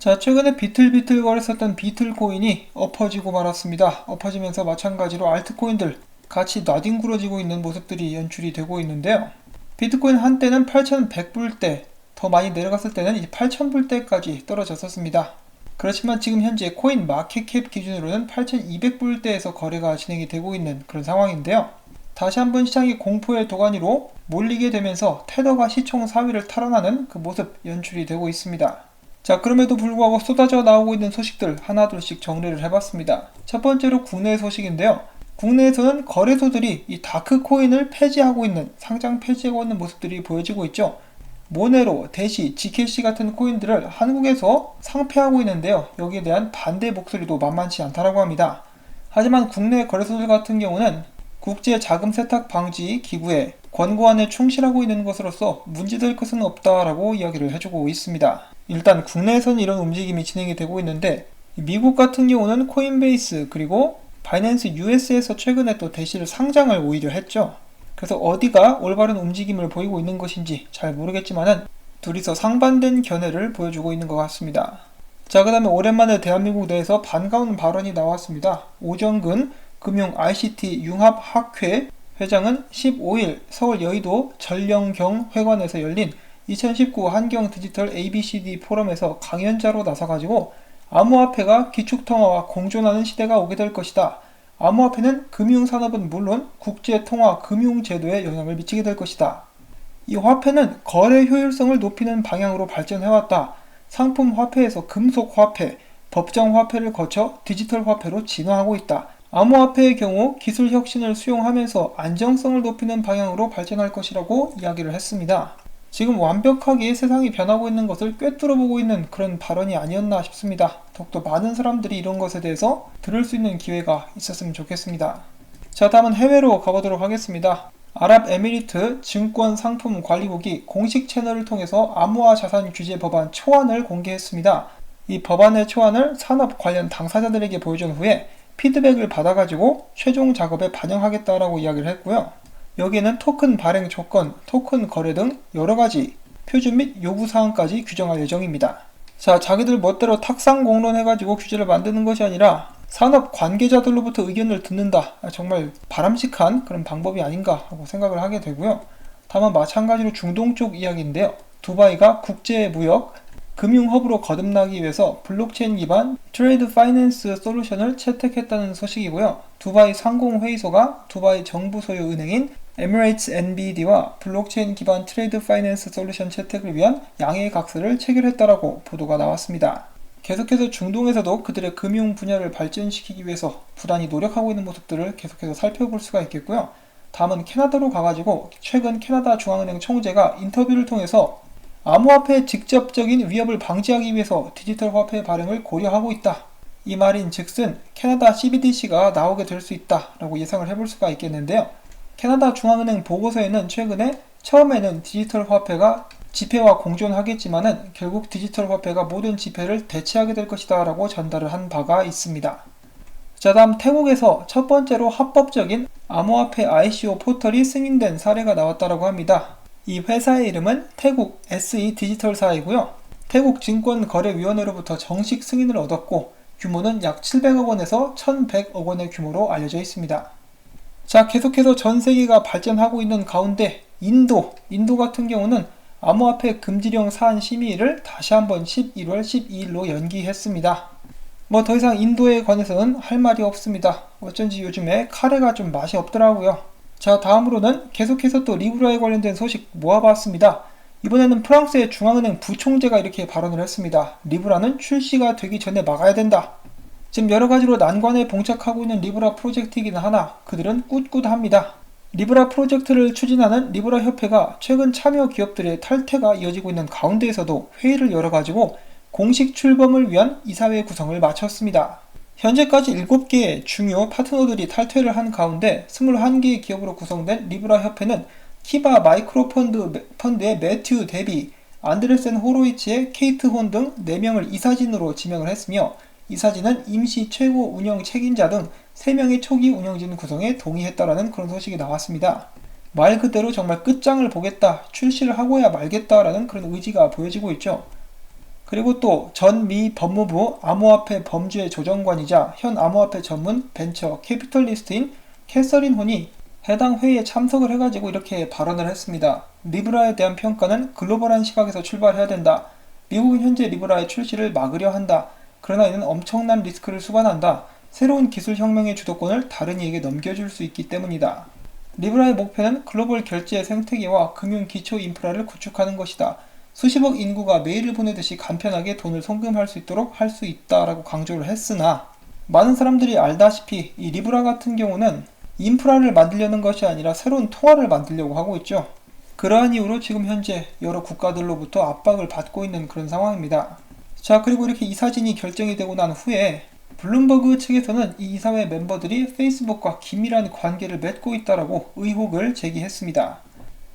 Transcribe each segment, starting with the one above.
자, 최근에 비틀비틀거렸었던 비틀코인이 엎어지고 말았습니다. 엎어지면서 마찬가지로 알트코인들 같이 나뒹굴어지고 있는 모습들이 연출이 되고 있는데요. 비트코인 한때는 8,100불대, 더 많이 내려갔을 때는 이제 8,000불대까지 떨어졌었습니다. 그렇지만 지금 현재 코인 마켓캡 기준으로는 8,200불대에서 거래가 진행이 되고 있는 그런 상황인데요. 다시 한번 시장이 공포의 도가니로 몰리게 되면서 테더가 시총 4위를 탈환하는 그 모습 연출이 되고 있습니다. 자, 그럼에도 불구하고 쏟아져 나오고 있는 소식들 하나둘씩 정리를 해봤습니다. 첫 번째로 국내 소식인데요. 국내에서는 거래소들이 이 다크코인을 폐지하고 있는, 상장 폐지하고 있는 모습들이 보여지고 있죠. 모네로, 대시, 지캐시 같은 코인들을 한국에서 상폐하고 있는데요. 여기에 대한 반대 목소리도 만만치 않다라고 합니다. 하지만 국내 거래소들 같은 경우는 국제 자금 세탁 방지 기구의 권고안에 충실하고 있는 것으로서 문제될 것은 없다라고 이야기를 해주고 있습니다. 일단 국내에서는 이런 움직임이 진행이 되고 있는데, 미국 같은 경우는 코인베이스 그리고 바이낸스 US에서 최근에 또 대시를 상장을 오히려 했죠. 그래서 어디가 올바른 움직임을 보이고 있는 것인지 잘 모르겠지만은 둘이서 상반된 견해를 보여주고 있는 것 같습니다. 자, 그 다음에 오랜만에 대한민국 내에서 반가운 발언이 나왔습니다. 오정근 금융 ICT 융합학회 회장은 15일 서울 여의도 전령경 회관에서 열린 2019 한경 디지털 ABCD 포럼에서 강연자로 나서가지고 암호화폐가 기축통화와 공존하는 시대가 오게 될 것이다. 암호화폐는 금융산업은 물론 국제통화 금융제도에 영향을 미치게 될 것이다. 이 화폐는 거래 효율성을 높이는 방향으로 발전해왔다. 상품 화폐에서 금속 화폐, 법정 화폐를 거쳐 디지털 화폐로 진화하고 있다. 암호화폐의 경우 기술 혁신을 수용하면서 안정성을 높이는 방향으로 발전할 것이라고 이야기를 했습니다. 지금 완벽하게 세상이 변하고 있는 것을 꿰뚫어보고 있는 그런 발언이 아니었나 싶습니다. 더욱더 많은 사람들이 이런 것에 대해서 들을 수 있는 기회가 있었으면 좋겠습니다. 자, 다음은 해외로 가보도록 하겠습니다. 아랍에미리트 증권상품관리국이 공식 채널을 통해서 암호화 자산 규제 법안 초안을 공개했습니다. 이 법안의 초안을 산업 관련 당사자들에게 보여준 후에 피드백을 받아가지고 최종 작업에 반영하겠다라고 이야기를 했고요. 여기에는 토큰 발행 조건, 토큰 거래 등 여러가지 표준 및 요구사항까지 규정할 예정입니다. 자, 자기들 멋대로 탁상 공론해가지고 규제를 만드는 것이 아니라 산업 관계자들로부터 의견을 듣는다. 정말 바람직한 그런 방법이 아닌가 하고 생각을 하게 되고요. 다만 마찬가지로 중동 쪽 이야기인데요. 두바이가 국제무역 금융허브로 거듭나기 위해서 블록체인 기반 트레이드 파이낸스 솔루션을 채택했다는 소식이고요. 두바이 상공회의소가 두바이 정부 소유 은행인 에미레이츠 NBD와 블록체인 기반 트레이드 파이낸스 솔루션 채택을 위한 양해 각서를 체결했다라고 보도가 나왔습니다. 계속해서 중동에서도 그들의 금융 분야를 발전시키기 위해서 부단히 노력하고 있는 모습들을 계속해서 살펴볼 수가 있겠고요. 다음은 캐나다로 가가지고 최근 캐나다 중앙은행 총재가 인터뷰를 통해서 암호화폐의 직접적인 위협을 방지하기 위해서 디지털 화폐 발행을 고려하고 있다. 이 말인 즉슨 캐나다 CBDC가 나오게 될 수 있다라고 예상을 해볼 수가 있겠는데요. 캐나다 중앙은행 보고서에는 최근에 처음에는 디지털 화폐가 지폐와 공존하겠지만은 결국 디지털 화폐가 모든 지폐를 대체하게 될 것이다 라고 전달을 한 바가 있습니다. 자, 다음 태국에서 첫 번째로 합법적인 암호화폐 ICO 포털이 승인된 사례가 나왔다라고 합니다. 이 회사의 이름은 태국 SE 디지털사이고요. 태국 증권거래위원회로부터 정식 승인을 얻었고 규모는 약 700억 원에서 1100억 원의 규모로 알려져 있습니다. 자, 계속해서 전 세계가 발전하고 있는 가운데 인도 같은 경우는 암호화폐 금지령 사안 심의를 다시 한번 11월 12일로 연기했습니다. 뭐 더 이상 인도에 관해서는 할 말이 없습니다. 어쩐지 요즘에 카레가 좀 맛이 없더라고요. 자, 다음으로는 계속해서 또 리브라에 관련된 소식 모아봤습니다. 이번에는 프랑스의 중앙은행 부총재가 이렇게 발언을 했습니다. 리브라는 출시가 되기 전에 막아야 된다. 지금 여러가지로 난관에 봉착하고 있는 리브라 프로젝트이긴 하나 그들은 꿋꿋합니다. 리브라 프로젝트를 추진하는 리브라 협회가 최근 참여 기업들의 탈퇴가 이어지고 있는 가운데에서도 회의를 열어가지고 공식 출범을 위한 이사회 구성을 마쳤습니다. 현재까지 7개의 중요 파트너들이 탈퇴를 한 가운데 21개의 기업으로 구성된 리브라 협회는 키바 마이크로 펀드의 매튜 데비, 안드레센 호로이치의 케이트 혼 등 4명을 이사진으로 지명을 했으며 이사진은 임시 최고 운영 책임자 등 3명의 초기 운영진 구성에 동의했다라는 그런 소식이 나왔습니다. 말 그대로 정말 끝장을 보겠다, 출시를 하고야 말겠다라는 그런 의지가 보여지고 있죠. 그리고 또 전 미 법무부 암호화폐 범죄 조정관이자 현 암호화폐 전문 벤처 캐피털리스트인 캐서린 혼이 해당 회의에 참석을 해가지고 이렇게 발언을 했습니다. 리브라에 대한 평가는 글로벌한 시각에서 출발해야 된다. 미국은 현재 리브라의 출시를 막으려 한다. 그러나 이는 엄청난 리스크를 수반한다. 새로운 기술 혁명의 주도권을 다른 이에게 넘겨줄 수 있기 때문이다. 리브라의 목표는 글로벌 결제 생태계와 금융 기초 인프라를 구축하는 것이다. 수십억 인구가 메일을 보내듯이 간편하게 돈을 송금할 수 있도록 할 수 있다라고 강조를 했으나 많은 사람들이 알다시피 이 리브라 같은 경우는 인프라를 만들려는 것이 아니라 새로운 통화를 만들려고 하고 있죠. 그러한 이유로 지금 현재 여러 국가들로부터 압박을 받고 있는 그런 상황입니다. 자, 그리고 이렇게 이 사진이 결정이 되고 난 후에 블룸버그 측에서는 이 이사회 멤버들이 페이스북과 긴밀한 관계를 맺고 있다라고 의혹을 제기했습니다.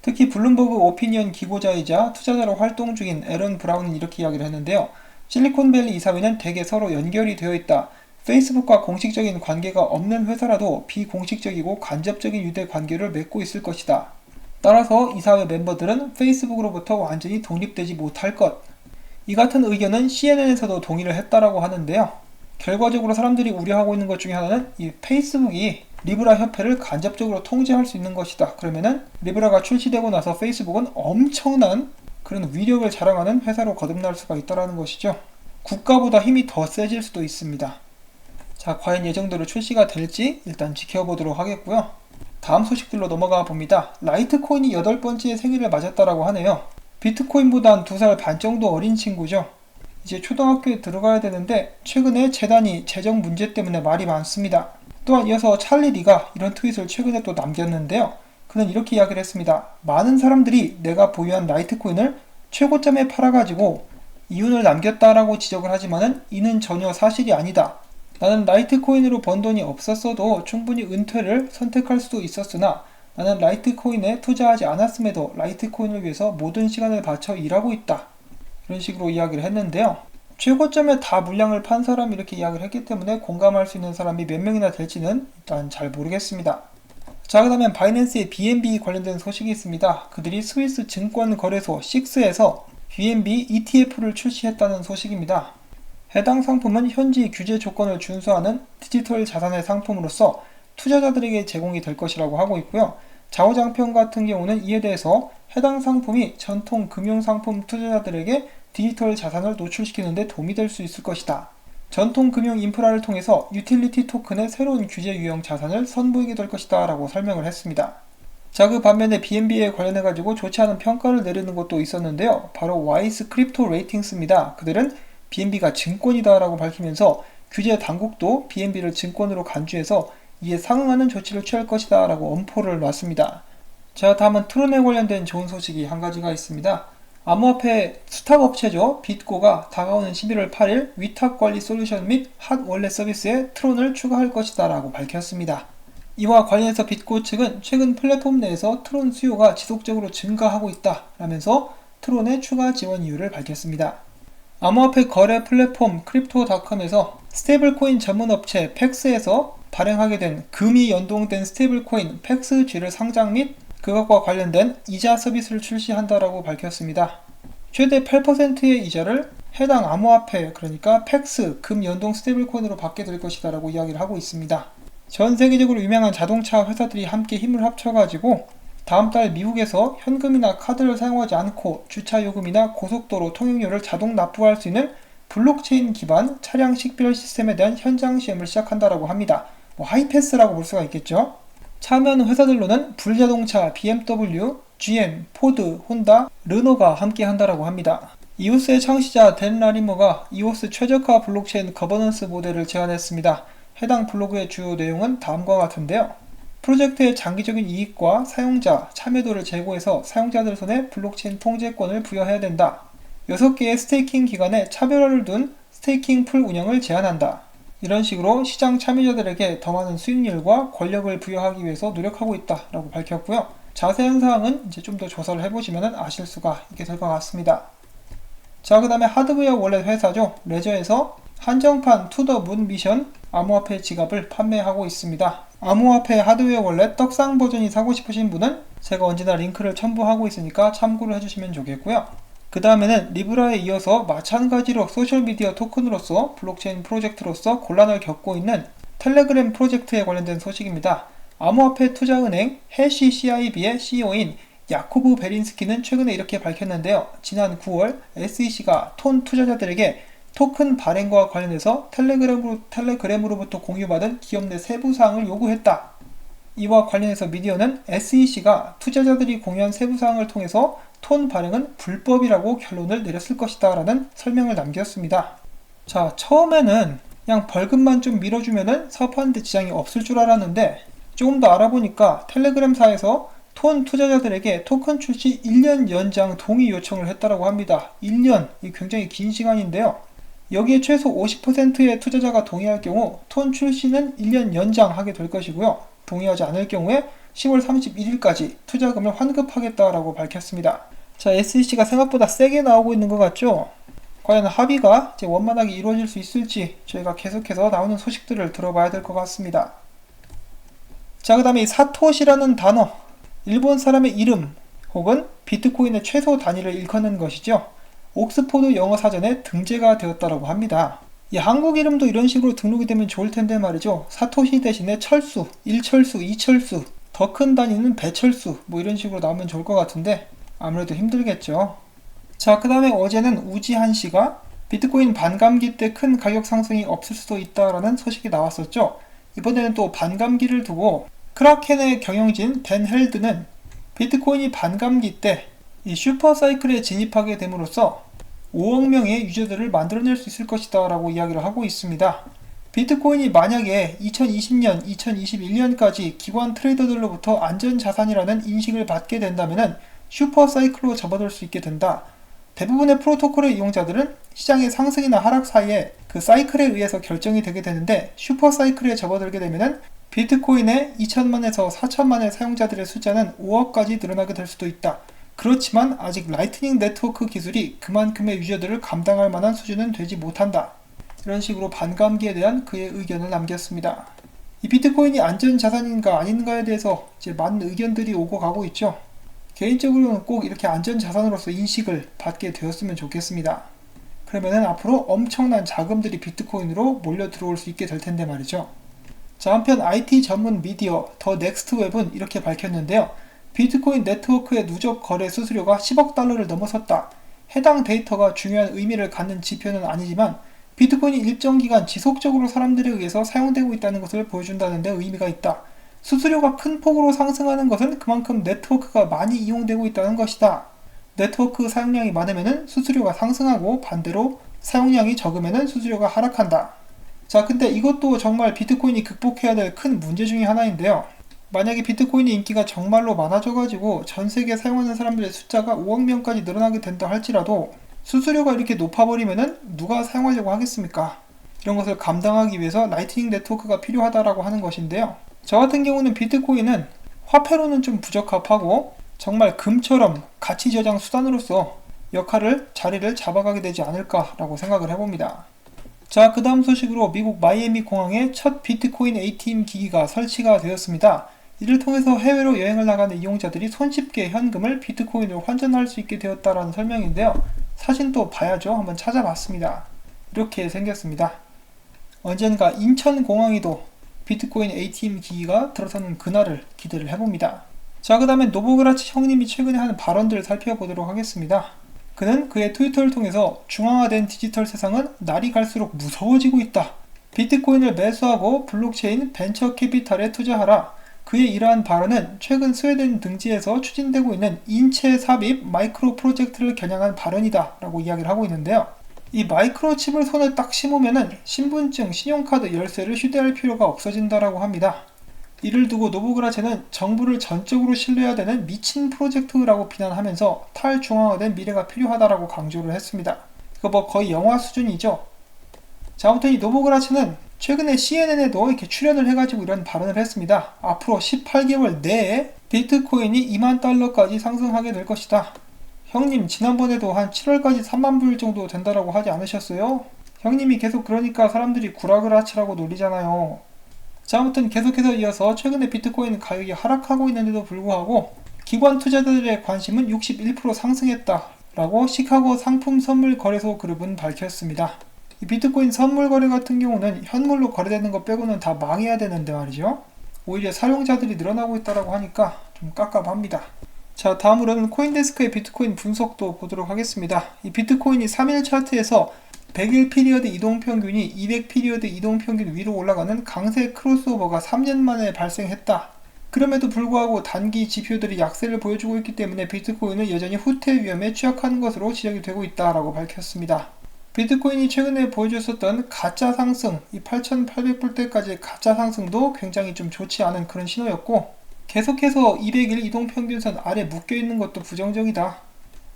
특히 블룸버그 오피니언 기고자이자 투자자로 활동 중인 에런 브라운은 이렇게 이야기를 했는데요. 실리콘밸리 이사회는 대개 서로 연결이 되어 있다. 페이스북과 공식적인 관계가 없는 회사라도 비공식적이고 간접적인 유대 관계를 맺고 있을 것이다. 따라서 이사회 멤버들은 페이스북으로부터 완전히 독립되지 못할 것. 이 같은 의견은 CNN에서도 동의를 했다라고 하는데요. 결과적으로 사람들이 우려하고 있는 것 중에 하나는 이 페이스북이 리브라 협회를 간접적으로 통제할 수 있는 것이다. 그러면은 리브라가 출시되고 나서 페이스북은 엄청난 그런 위력을 자랑하는 회사로 거듭날 수가 있다는 것이죠. 국가보다 힘이 더 세질 수도 있습니다. 자, 과연 예정대로 출시가 될지 일단 지켜보도록 하겠고요. 다음 소식들로 넘어가 봅니다. 라이트코인이 8번째 생일을 맞았다라고 하네요. 비트코인보다 한 2살 반 정도 어린 친구죠. 이제 초등학교에 들어가야 되는데 최근에 재단이 재정 문제 때문에 말이 많습니다. 또한 이어서 찰리 리가 이런 트윗을 최근에 또 남겼는데요. 그는 이렇게 이야기를 했습니다. 많은 사람들이 내가 보유한 라이트코인을 최고점에 팔아가지고 이윤을 남겼다라고 지적을 하지만은 이는 전혀 사실이 아니다. 나는 라이트코인으로 번 돈이 없었어도 충분히 은퇴를 선택할 수도 있었으나 나는 라이트코인에 투자하지 않았음에도 라이트코인을 위해서 모든 시간을 바쳐 일하고 있다. 이런 식으로 이야기를 했는데요. 최고점에 다 물량을 판 사람이 이렇게 이야기를 했기 때문에 공감할 수 있는 사람이 몇 명이나 될지는 일단 잘 모르겠습니다. 자, 그 다음에 바이낸스의 BNB 관련된 소식이 있습니다. 그들이 스위스 증권거래소 6에서 BNB ETF를 출시했다는 소식입니다. 해당 상품은 현지 규제 조건을 준수하는 디지털 자산의 상품으로서 투자자들에게 제공이 될 것이라고 하고 있고요. 좌우장평 같은 경우는 이에 대해서 해당 상품이 전통 금융상품 투자자들에게 디지털 자산을 노출시키는 데 도움이 될 수 있을 것이다. 전통 금융 인프라를 통해서 유틸리티 토큰의 새로운 규제 유형 자산을 선보이게 될 것이다 라고 설명을 했습니다. 자, 그 반면에 BNB에 관련해가지고 좋지 않은 평가를 내리는 것도 있었는데요. 바로 와이스 크립토 레이팅스입니다. 그들은 BNB가 증권이다 라고 밝히면서 규제 당국도 BNB를 증권으로 간주해서 이에 상응하는 조치를 취할 것이다 라고 엄포를 놨습니다. 자, 다음은 트론에 관련된 좋은 소식이 한 가지가 있습니다. 암호화폐 수탁 업체죠. bitgo가 다가오는 11월 8일 위탁 관리 솔루션 및 핫 월렛 서비스에 트론을 추가할 것이다 라고 밝혔습니다. 이와 관련해서 bitgo 측은 최근 플랫폼 내에서 트론 수요가 지속적으로 증가하고 있다 라면서 트론의 추가 지원 이유를 밝혔습니다. 암호화폐 거래 플랫폼 크립토닷컴에서 스테이블코인 전문 업체 팩스에서 발행하게 된 금이 연동된 스테이블코인 팩스G를 상장 및 그것과 관련된 이자 서비스를 출시한다라고 밝혔습니다. 최대 8%의 이자를 해당 암호화폐, 그러니까 팩스, 금 연동 스테이블코인으로 받게 될 것이다 라고 이야기를 하고 있습니다. 전 세계적으로 유명한 자동차 회사들이 함께 힘을 합쳐가지고 다음 달 미국에서 현금이나 카드를 사용하지 않고 주차 요금이나 고속도로 통행료를 자동 납부할 수 있는 블록체인 기반 차량 식별 시스템에 대한 현장 시험을 시작한다라고 합니다. 하이패스라고 볼 수가 있겠죠. 참여하는 회사들로는 불자동차, BMW, GM, 포드, 혼다, 르노가 함께 한다라고 합니다. 이오스의 창시자 댄 라리머가 이오스 최적화 블록체인 거버넌스 모델을 제안했습니다. 해당 블로그의 주요 내용은 다음과 같은데요. 프로젝트의 장기적인 이익과 사용자, 참여도를 제고해서 사용자들 손에 블록체인 통제권을 부여해야 된다. 6개의 스테이킹 기간에 차별화를 둔 스테이킹 풀 운영을 제안한다. 이런 식으로 시장 참여자들에게 더 많은 수익률과 권력을 부여하기 위해서 노력하고 있다라고 밝혔고요. 자세한 사항은 이제 좀 더 조사를 해보시면 아실 수가 있게 될 것 같습니다. 자, 그 다음에 하드웨어 월렛 회사죠. 레저에서 한정판 투더 문 미션 암호화폐 지갑을 판매하고 있습니다. 암호화폐 하드웨어 월렛 떡상 버전이 사고 싶으신 분은 제가 언제나 링크를 첨부하고 있으니까 참고를 해주시면 좋겠고요. 그 다음에는 리브라에 이어서 마찬가지로 소셜미디어 토큰으로서 블록체인 프로젝트로서 곤란을 겪고 있는 텔레그램 프로젝트에 관련된 소식입니다. 암호화폐 투자은행 해시 CIB의 CEO인 야코브 베린스키는 최근에 이렇게 밝혔는데요. 지난 9월 SEC가 톤 투자자들에게 토큰 발행과 관련해서 텔레그램으로부터 공유받은 기업 내 세부사항을 요구했다. 이와 관련해서 미디어는 SEC가 투자자들이 공유한 세부사항을 통해서 톤 발행은 불법이라고 결론을 내렸을 것이다 라는 설명을 남겼습니다. 자, 처음에는 그냥 벌금만 좀 밀어주면은 사업하는데 지장이 없을 줄 알았는데 조금 더 알아보니까 텔레그램사에서 톤 투자자들에게 토큰 출시 1년 연장 동의 요청을 했다고 합니다. 1년, 이 굉장히 긴 시간인데요. 여기에 최소 50%의 투자자가 동의할 경우 톤 출시는 1년 연장하게 될 것이고요. 동의하지 않을 경우에 10월 31일까지 투자금을 환급하겠다라고 밝혔습니다. 자, SEC가 생각보다 세게 나오고 있는 것 같죠? 과연 합의가 이제 원만하게 이루어질 수 있을지 저희가 계속해서 나오는 소식들을 들어봐야 될 것 같습니다. 자, 그 다음에 이 사토시라는 단어, 일본 사람의 이름 혹은 비트코인의 최소 단위를 일컫는 것이죠. 옥스포드 영어 사전에 등재가 되었다고 합니다. 이 한국 이름도 이런 식으로 등록이 되면 좋을 텐데 말이죠. 사토시 대신에 철수, 1철수, 2철수, 더 큰 단위는 배철수 뭐 이런 식으로 나오면 좋을 것 같은데 아무래도 힘들겠죠. 자, 그 다음에 어제는 우지한 씨가 비트코인 반감기 때 큰 가격 상승이 없을 수도 있다라는 소식이 나왔었죠. 이번에는 또 반감기를 두고 크라켄의 경영진 벤 헬드는 비트코인이 반감기 때 이 슈퍼사이클에 진입하게 됨으로써 5억 명의 유저들을 만들어낼 수 있을 것이다 라고 이야기를 하고 있습니다. 비트코인이 만약에 2020년, 2021년까지 기관 트레이더들로부터 안전자산이라는 인식을 받게 된다면 슈퍼사이클로 접어들 수 있게 된다. 대부분의 프로토콜의 이용자들은 시장의 상승이나 하락 사이에 그 사이클에 의해서 결정이 되게 되는데 슈퍼사이클에 접어들게 되면 비트코인의 2천만에서 4천만의 사용자들의 숫자는 5억까지 늘어나게 될 수도 있다. 그렇지만 아직 라이트닝 네트워크 기술이 그만큼의 유저들을 감당할 만한 수준은 되지 못한다. 이런 식으로 반감기에 대한 그의 의견을 남겼습니다. 이 비트코인이 안전자산인가 아닌가에 대해서 이제 많은 의견들이 오고 가고 있죠. 개인적으로는 꼭 이렇게 안전자산으로서 인식을 받게 되었으면 좋겠습니다. 그러면은 앞으로 엄청난 자금들이 비트코인으로 몰려 들어올 수 있게 될 텐데 말이죠. 자, 한편 IT 전문 미디어 더 넥스트웹은 이렇게 밝혔는데요. 비트코인 네트워크의 누적 거래 수수료가 10억 달러를 넘어섰다. 해당 데이터가 중요한 의미를 갖는 지표는 아니지만 비트코인이 일정 기간 지속적으로 사람들에 의해서 사용되고 있다는 것을 보여준다는 데 의미가 있다. 수수료가 큰 폭으로 상승하는 것은 그만큼 네트워크가 많이 이용되고 있다는 것이다. 네트워크 사용량이 많으면 수수료가 상승하고 반대로 사용량이 적으면 수수료가 하락한다. 자, 근데 이것도 정말 비트코인이 극복해야 될 큰 문제 중에 하나인데요. 만약에 비트코인의 인기가 정말로 많아져가지고 전 세계에 사용하는 사람들의 숫자가 5억 명까지 늘어나게 된다 할지라도 수수료가 이렇게 높아버리면은 누가 사용하려고 하겠습니까? 이런 것을 감당하기 위해서 라이트닝 네트워크가 필요하다라고 하는 것인데요. 저 같은 경우는 비트코인은 화폐로는 좀 부적합하고 정말 금처럼 가치 저장 수단으로서 자리를 잡아가게 되지 않을까라고 생각을 해봅니다. 자, 그 다음 소식으로 미국 마이애미 공항에 첫 비트코인 ATM 기기가 설치가 되었습니다. 이를 통해서 해외로 여행을 나가는 이용자들이 손쉽게 현금을 비트코인으로 환전할 수 있게 되었다라는 설명인데요. 사진도 봐야죠. 한번 찾아봤습니다. 이렇게 생겼습니다. 언젠가 인천공항에도 비트코인 ATM 기기가 들어서는 그날을 기대를 해봅니다. 자, 그 다음에 노보그라치 형님이 최근에 한 발언들을 살펴보도록 하겠습니다. 그는 그의 트위터를 통해서 중앙화된 디지털 세상은 날이 갈수록 무서워지고 있다. 비트코인을 매수하고 블록체인 벤처 캐피탈에 투자하라. 그의 이러한 발언은 최근 스웨덴 등지에서 추진되고 있는 인체 삽입 마이크로 프로젝트를 겨냥한 발언이다 라고 이야기를 하고 있는데요. 이 마이크로칩을 손에 딱 심으면은 신분증, 신용카드, 열쇠를 휴대할 필요가 없어진다라고 합니다. 이를 두고 노보그라체는 정부를 전적으로 신뢰해야 되는 미친 프로젝트라고 비난하면서 탈중앙화된 미래가 필요하다라고 강조를 했습니다. 이거 뭐 거의 영화 수준이죠. 자, 아무튼 이 노보그라체는 최근에 CNN에도 이렇게 출연을 해가지고 이런 발언을 했습니다. 앞으로 18개월 내에 비트코인이 2만 달러까지 상승하게 될 것이다. 형님, 지난번에도 한 7월까지 3만 불 정도 된다라고 하지 않으셨어요? 형님이 계속 그러니까 사람들이 구라그라치라고 놀리잖아요. 자, 아무튼 계속해서 이어서 최근에 비트코인 가격이 하락하고 있는데도 불구하고 기관 투자자들의 관심은 61% 상승했다 라고 시카고 상품 선물 거래소 그룹은 밝혔습니다. 이 비트코인 선물 거래 같은 경우는 현물로 거래되는 것 빼고는 다 망해야 되는데 말이죠. 오히려 사용자들이 늘어나고 있다고 하니까 좀 깝깝합니다. 자, 다음으로는 코인데스크의 비트코인 분석도 보도록 하겠습니다. 이 비트코인이 3일 차트에서 100일 피리어드 이동평균이 200 피리어드 이동평균 위로 올라가는 강세 크로스오버가 3년 만에 발생했다. 그럼에도 불구하고 단기 지표들이 약세를 보여주고 있기 때문에 비트코인은 여전히 후퇴 위험에 취약한 것으로 지적이 되고 있다라고 밝혔습니다. 비트코인이 최근에 보여줬었던 가짜 상승, 이 8,800불대까지의 가짜 상승도 굉장히 좀 좋지 않은 그런 신호였고, 계속해서 200일 이동평균선 아래 묶여있는 것도 부정적이다.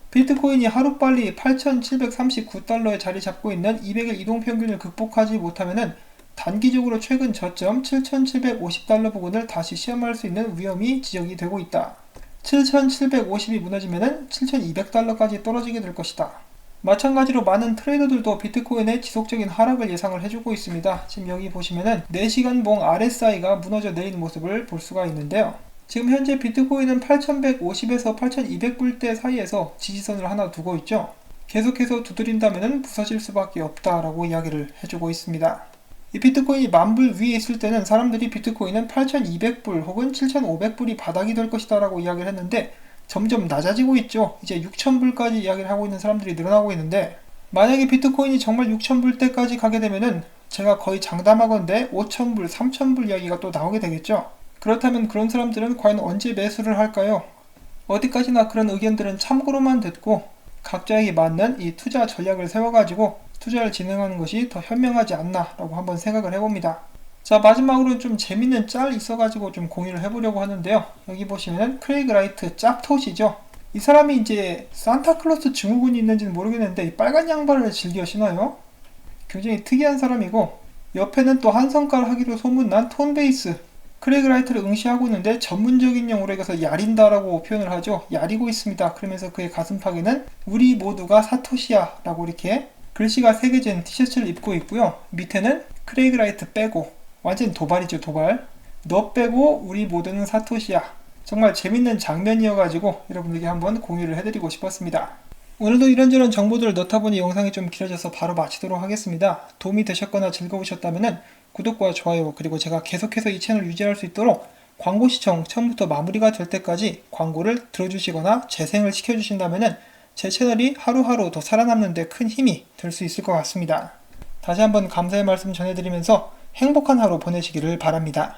비트코인이 하루빨리 8,739달러에 자리 잡고 있는 200일 이동평균을 극복하지 못하면은 단기적으로 최근 저점 7,750달러 부근을 다시 시험할 수 있는 위험이 지적이 되고 있다. 7,750이 무너지면은 7,200달러까지 떨어지게 될 것이다. 마찬가지로 많은 트레이더들도 비트코인의 지속적인 하락을 예상을 해주고 있습니다. 지금 여기 보시면은 4시간 봉 RSI가 무너져 내리는 모습을 볼 수가 있는데요. 지금 현재 비트코인은 8,150에서 8,200불대 사이에서 지지선을 하나 두고 있죠. 계속해서 두드린다면 부서질 수밖에 없다라고 이야기를 해주고 있습니다. 이 비트코인이 10,000불 위에 있을 때는 사람들이 비트코인은 8,200불 혹은 7,500불이 바닥이 될 것이다 라고 이야기를 했는데 점점 낮아지고 있죠. 이제 6,000불까지 이야기를 하고 있는 사람들이 늘어나고 있는데, 만약에 비트코인이 정말 6,000불대까지 가게 되면은 제가 거의 장담하건대 5,000불, 3,000불 이야기가 또 나오게 되겠죠. 그렇다면 그런 사람들은 과연 언제 매수를 할까요? 어디까지나 그런 의견들은 참고로만 듣고 각자에게 맞는 이 투자 전략을 세워가지고 투자를 진행하는 것이 더 현명하지 않나 라고 한번 생각을 해봅니다. 자, 마지막으로 좀 재밌는 짤 있어가지고 좀 공유를 해보려고 하는데요. 여기 보시면은 크레이그 라이트 짭톳이죠. 이 사람이 이제 산타클로스 증후군이 있는지는 모르겠는데 이 빨간 양말을 즐겨 신어요. 굉장히 특이한 사람이고, 옆에는 또 한 성깔 하기로 소문난 톤베이스 크레이그 라이트를 응시하고 있는데 전문적인 용어로 이것을 야린다라고 표현을 하죠. 야리고 있습니다. 그러면서 그의 가슴팍에는 우리 모두가 사토시야 라고 이렇게 글씨가 새겨진 티셔츠를 입고 있고요. 밑에는 크레이그 라이트 빼고, 완전 도발이죠, 도발. 너 빼고 우리 모두는 사토시야. 정말 재밌는 장면이어가지고 여러분들에게 한번 공유를 해드리고 싶었습니다. 오늘도 이런저런 정보들을 넣다 보니 영상이 좀 길어져서 바로 마치도록 하겠습니다. 도움이 되셨거나 즐거우셨다면 구독과 좋아요, 그리고 제가 계속해서 이 채널 유지할 수 있도록 광고 시청 처음부터 마무리가 될 때까지 광고를 들어주시거나 재생을 시켜주신다면 제 채널이 하루하루 더 살아남는 데 큰 힘이 될 수 있을 것 같습니다. 다시 한번 감사의 말씀 전해드리면서 행복한 하루 보내시기를 바랍니다.